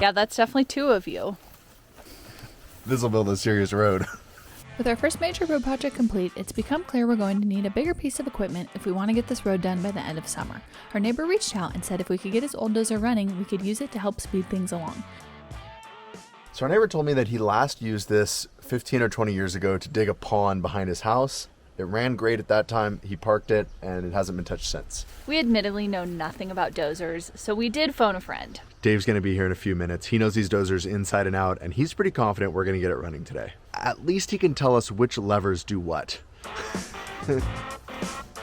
Yeah, that's definitely two of you. This will build a serious road. With our first major road project complete, it's become clear we're going to need a bigger piece of equipment if we want to get this road done by the end of summer. Our neighbor reached out and said if we could get his old dozer running, we could use it to help speed things along. So our neighbor told me that he last used this 15 or 20 years ago to dig a pond behind his house. It ran great at that time. He parked it, and it hasn't been touched since. We admittedly know nothing about dozers, so we did phone a friend. Dave's going to be here in a few minutes. He knows these dozers inside and out, and he's pretty confident we're going to get it running today. At least he can tell us which levers do what.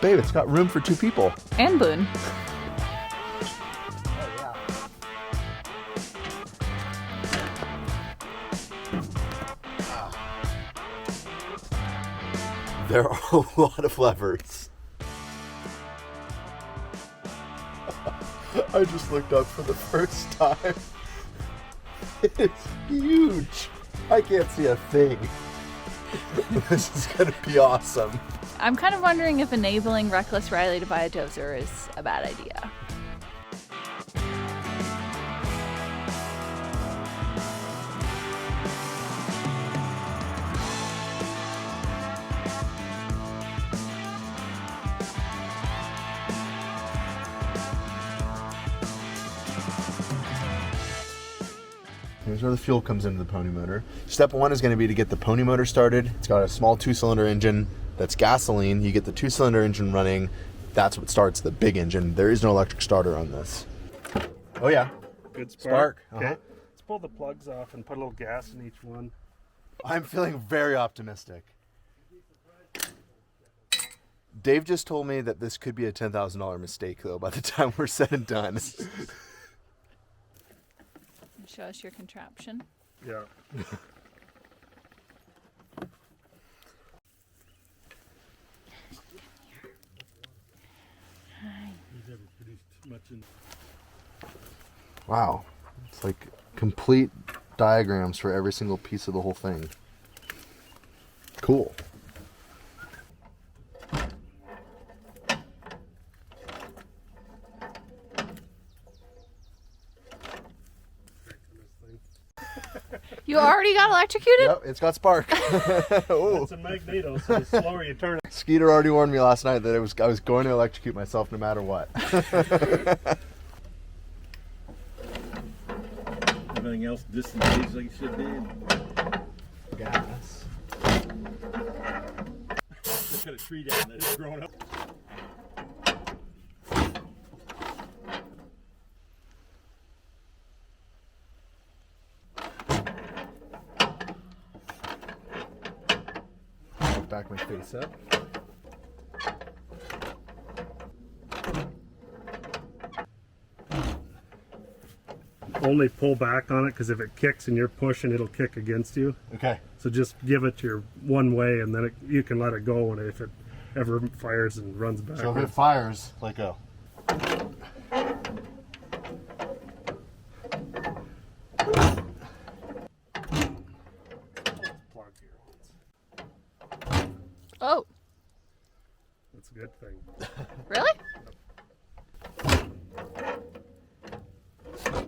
Babe, it's got room for two people. And Boone. There are a lot of levers. I just looked up for the first time. It is huge. I can't see a thing. This is going to be awesome. I'm kind of wondering if enabling reckless Riley to buy a dozer is a bad idea. Here's where the fuel comes into the pony motor. Step one is going to be to get the pony motor started. It's got a small 2-cylinder engine that's gasoline. You get the 2-cylinder engine running. That's what starts the big engine. There is no electric starter on this. Oh yeah. Good spark. Uh-huh. Okay. Let's pull the plugs off and put a little gas in each one. I'm feeling very optimistic. Dave just told me that this could be a $10,000 mistake though by the time we're said and done. Show us your contraption. Yeah. Wow. It's like complete diagrams for every single piece of the whole thing. Cool. You already got electrocuted? Yep, it's got spark. Oh. It's a magneto, so the slower you turn it. Skeeter already warned me last night that I was going to electrocute myself no matter what. Everything else disengaged like it should be. Gas. Just got a tree down there. It's growing up. Back my face up. Only pull back on it because if it kicks and you're pushing, it'll kick against you. Okay. So just give it your one way and then you can let it go, and if it ever fires and runs back. So if it fires, let go. Oh, That's a good thing. really?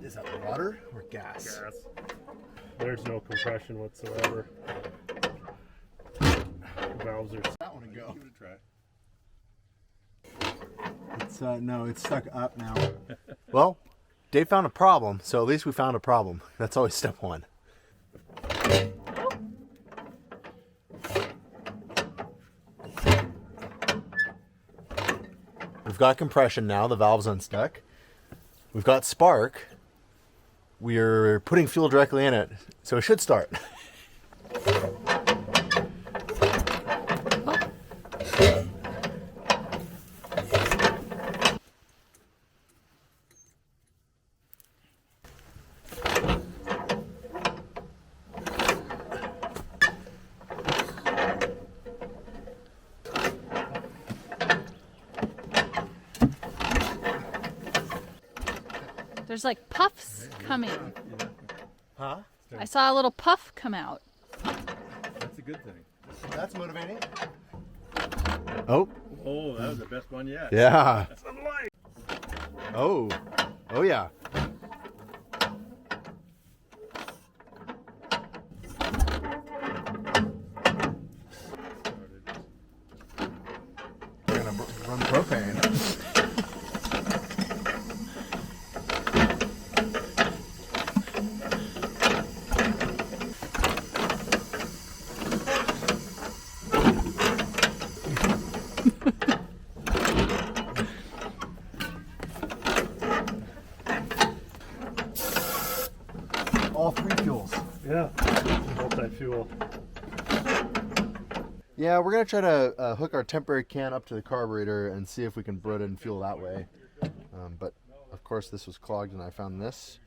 Is that water or gas? Gas. There's no compression whatsoever. Valves are. That one to go. Give it a try. It's no, it's stuck up now. Well, Dave found a problem, so at least we found a problem. That's always step one. We've got compression now, the valve's unstuck. We've got spark. We're putting fuel directly in it, so it should start. There's like puffs coming. Huh? I saw a little puff come out. That's a good thing. That's motivating. Oh, Oh, that was the best one yet. Yeah. Oh. Oh, yeah. We're going to run propane. All 3 fuels. Yeah, multi-fuel. Yeah, we're going to try to hook our temporary can up to the carburetor and see if we can put in fuel that way. But, of course, this was clogged and I found this.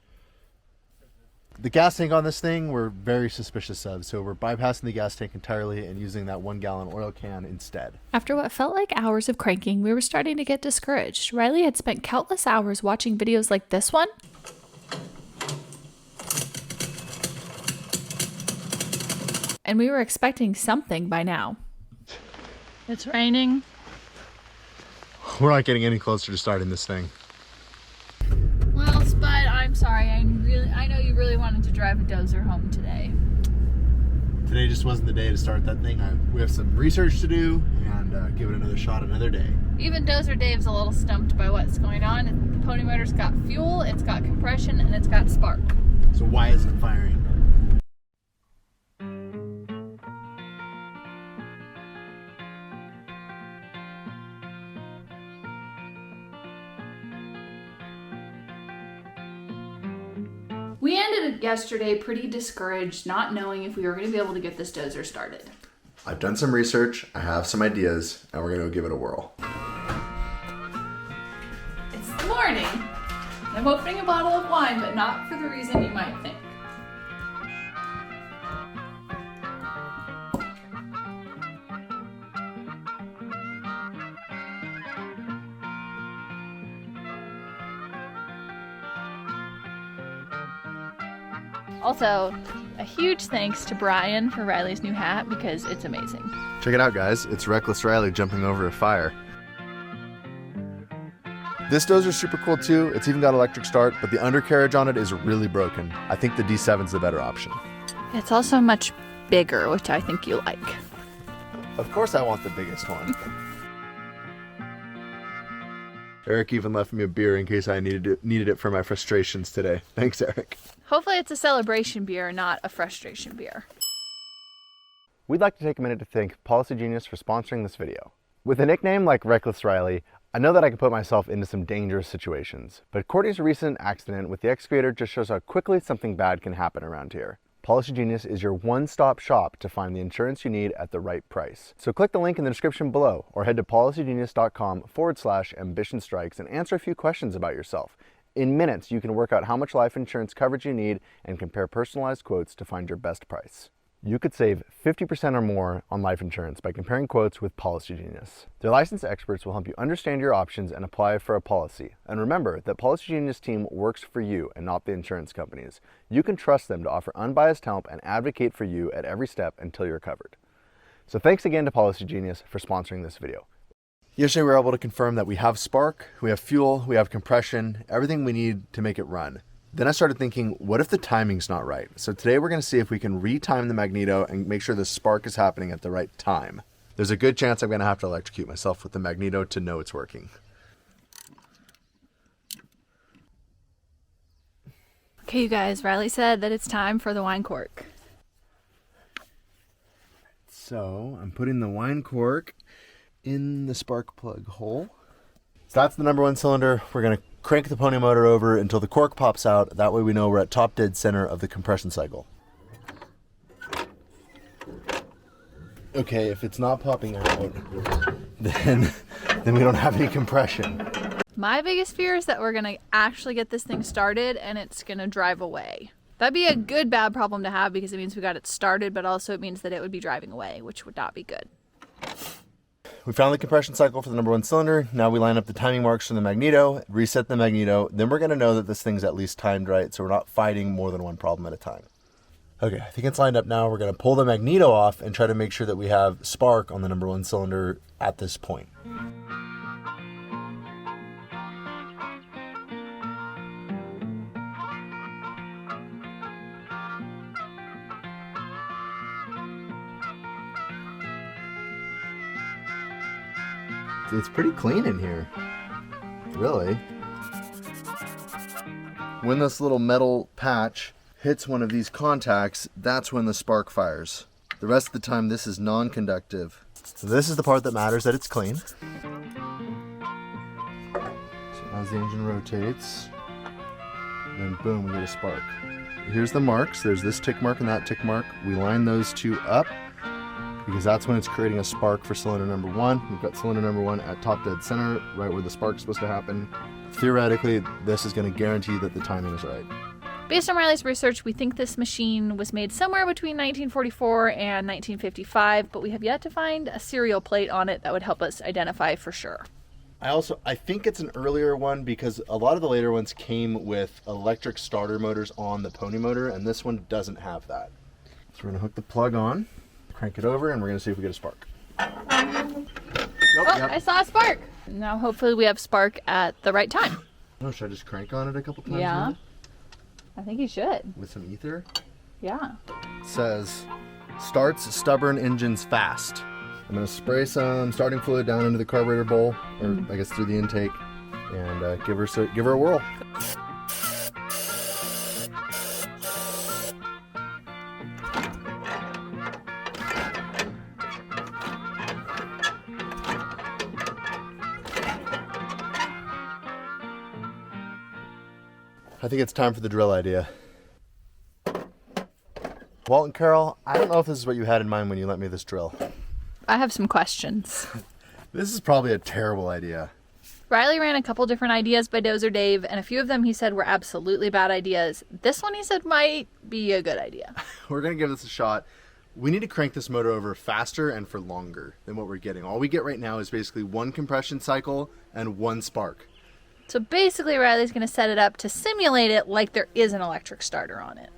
The gas tank on this thing we're very suspicious of, so we're bypassing the gas tank entirely and using that 1-gallon oil can instead. After what felt like hours of cranking, we were starting to get discouraged. Riley had spent countless hours watching videos like this one. And we were expecting something by now. It's raining. We're not getting any closer to starting this thing. Well, Spud, I'm sorry. I know you really wanted to drive a Dozer home today. Today just wasn't the day to start that thing. We have some research to do and give it another shot another day. Even Dozer Dave's a little stumped by what's going on. The pony motor's got fuel, it's got compression, and it's got spark. So why isn't it firing? We ended yesterday pretty discouraged, not knowing if we were going to be able to get this Dozer started. I've done some research, I have some ideas, and we're going to give it a whirl. It's the morning. I'm opening a bottle of wine, but not for the reason you might think. Also, a huge thanks to Brian for Riley's new hat because it's amazing. Check it out, guys. It's Reckless Riley jumping over a fire. This Dozer's super cool too. It's even got electric start, but the undercarriage on it is really broken. I think the D7's the better option. It's also much bigger, which I think you like. Of course I want the biggest one. Eric even left me a beer in case I needed it for my frustrations today. Thanks, Eric. Hopefully it's a celebration beer, not a frustration beer. We'd like to take a minute to thank Policy Genius for sponsoring this video. With a nickname like Reckless Riley, I know that I could put myself into some dangerous situations, but Courtney's recent accident with the excavator just shows how quickly something bad can happen around here. Policy Genius is your one-stop shop to find the insurance you need at the right price. So click the link in the description below or head to policygenius.com/ambition strikes and answer a few questions about yourself. In minutes, you can work out how much life insurance coverage you need and compare personalized quotes to find your best price. You could save 50% or more on life insurance by comparing quotes with Policy Genius. Their licensed experts will help you understand your options and apply for a policy. And remember that Policy Genius team works for you and not the insurance companies. You can trust them to offer unbiased help and advocate for you at every step until you're covered. So thanks again to Policy Genius for sponsoring this video. Yesterday we were able to confirm that we have spark, we have fuel, we have compression, everything we need to make it run. Then I started thinking, what if the timing's not right? So today we're going to see if we can retime the magneto and make sure the spark is happening at the right time. There's a good chance I'm going to have to electrocute myself with the magneto to know it's working. Okay, you guys, Riley said that it's time for the wine cork. So I'm putting the wine cork in the spark plug hole. So that's the number 1 cylinder. We're going to crank the pony motor over until the cork pops out. That way we know we're at top dead center of the compression cycle. Okay, if it's not popping out, then we don't have any compression. My biggest fear is that we're going to actually get this thing started and it's going to drive away. That'd be a good bad problem to have because it means we got it started, but also it means that it would be driving away, which would not be good. We found the compression cycle for the number 1 cylinder. Now we line up the timing marks from the magneto, reset the magneto, then we're going to know that this thing's at least timed right, so we're not fighting more than one problem at a time. Okay, I think it's lined up now. We're going to pull the magneto off and try to make sure that we have spark on the number 1 cylinder at this point. It's pretty clean in here. Really. When this little metal patch hits one of these contacts, that's when the spark fires. The rest of the time, this is non-conductive. So this is the part that matters, that it's clean. So as the engine rotates, then boom, we get a spark. Here's the marks. There's this tick mark and that tick mark. We line those two up because that's when it's creating a spark for cylinder number 1. We've got cylinder number 1 at top dead center, right where the spark's supposed to happen. Theoretically, this is going to guarantee that the timing is right. Based on Riley's research, we think this machine was made somewhere between 1944 and 1955, but we have yet to find a serial plate on it that would help us identify for sure. I think it's an earlier one because a lot of the later ones came with electric starter motors on the pony motor, and this one doesn't have that. So we're gonna hook the plug on, crank it over, and we're gonna see if we get a spark. Yep. I saw a spark. Now hopefully we have spark at the right time. Oh, should I just crank on it a couple times? Yeah. Maybe? I think you should. With some ether? Yeah. It says, starts stubborn engines fast. I'm gonna spray some starting fluid down into the carburetor bowl, or I guess through the intake, and give her a whirl. I think it's time for the drill idea. Walt and Carol, I don't know if this is what you had in mind when you lent me this drill. I have some questions. This is probably a terrible idea. Riley ran a couple different ideas by Dozer Dave, and a few of them he said were absolutely bad ideas. This one he said might be a good idea. We're gonna give this a shot. We need to crank this motor over faster and for longer than what we're getting. All we get right now is basically 1 compression cycle and 1 spark. So basically Riley's going to set it up to simulate it like there is an electric starter on it.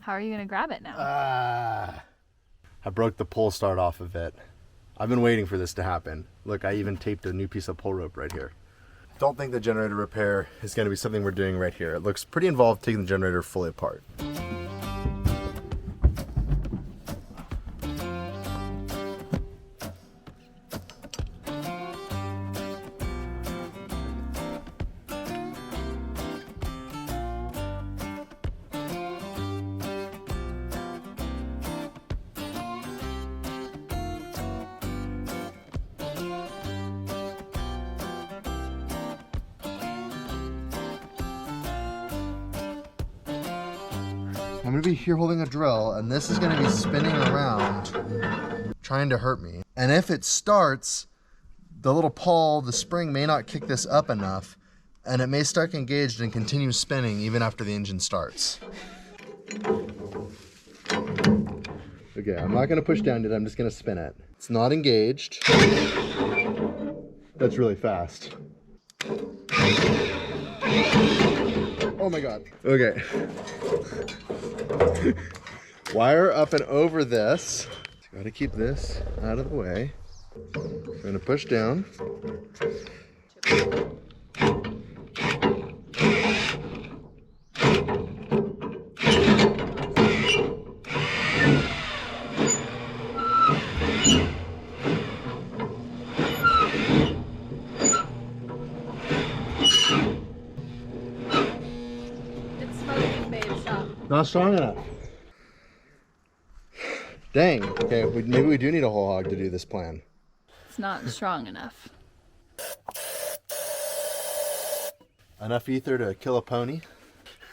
How are you going to grab it now? I broke the pull start off of it. I've been waiting for this to happen. Look, I even taped a new piece of pull rope right here. Don't think the generator repair is going to be something we're doing right here. It looks pretty involved taking the generator fully apart. I'm gonna be here holding a drill, and this is gonna be spinning around, trying to hurt me. And if it starts, the little pawl, the spring may not kick this up enough, and it may start engaged and continue spinning even after the engine starts. Okay, I'm not gonna push down yet, I'm just gonna spin it. It's not engaged. That's really fast. Oh my God. Okay. Wire up and over this. Gotta keep this out of the way. I'm gonna push down. Not strong enough. Dang. Okay, maybe we do need a whole hog to do this plan. It's not strong enough. Enough ether to kill a pony?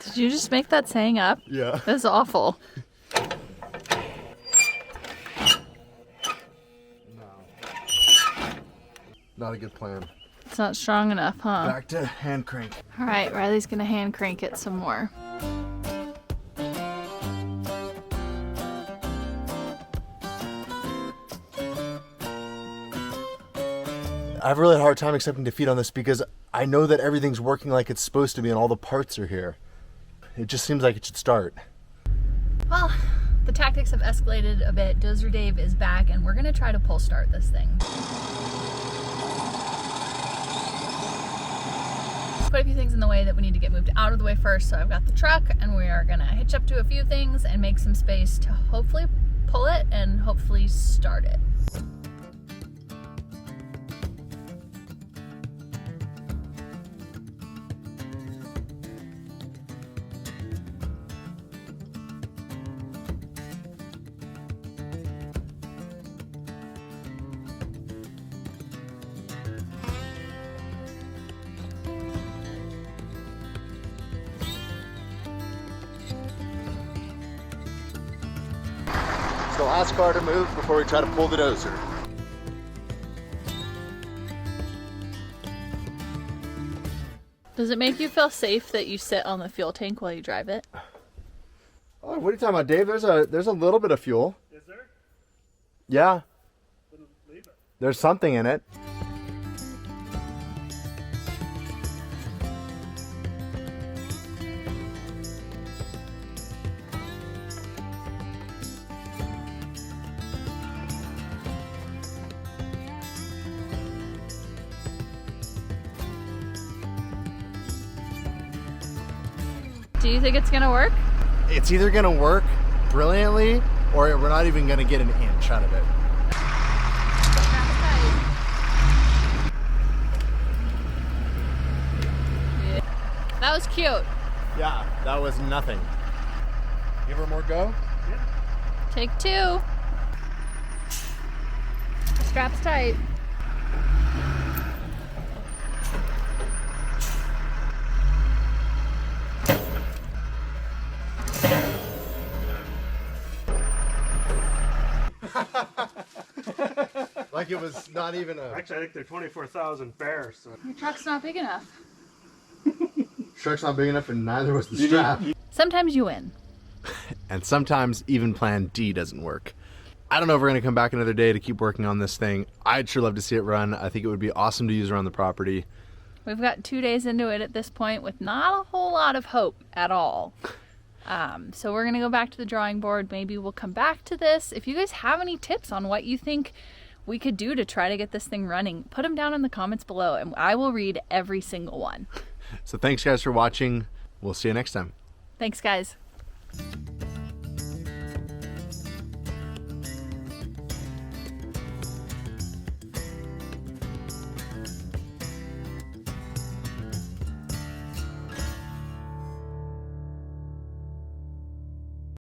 Did you just make that saying up? Yeah. That's awful. Not a good plan. It's not strong enough, huh? Back to hand crank. All right, Riley's gonna hand crank it some more. I have a really hard time accepting defeat on this because I know that everything's working like it's supposed to be and all the parts are here. It just seems like it should start. Well, the tactics have escalated a bit. Dozer Dave is back and we're gonna try to pull start this thing. quite a few things in the way that we need to get moved out of the way first. So I've got the truck and we are gonna hitch up to a few things and make some space to hopefully pull it and hopefully start it. It's the last car to move before we try to pull the dozer. Does it make you feel safe that you sit on the fuel tank while you drive it? Oh, what are you talking about, Dave? There's a little bit of fuel. Is there? Yeah, Leave it. there's something in it. Do you think it's gonna work? It's either gonna work brilliantly or we're not even gonna get an inch out of it. Yeah. That was cute. Yeah, that was nothing. Give her more go? Take two. Strap's tight. Like it was not even a... Actually, I think they're 24,000 pairs. So. Your truck's not big enough. Truck's not big enough and neither was the strap. Sometimes you win. And sometimes even plan D doesn't work. I don't know if we're gonna come back another day to keep working on this thing. I'd sure love to see it run. I think it would be awesome to use around the property. We've got 2 days into it at this point with not a whole lot of hope at all. So we're gonna go back to the drawing board. Maybe we'll come back to this. If you guys have any tips on what you think we could do to try to get this thing running, put them down in the comments below and I will read every single one. So thanks guys for watching. We'll see you next time. Thanks guys.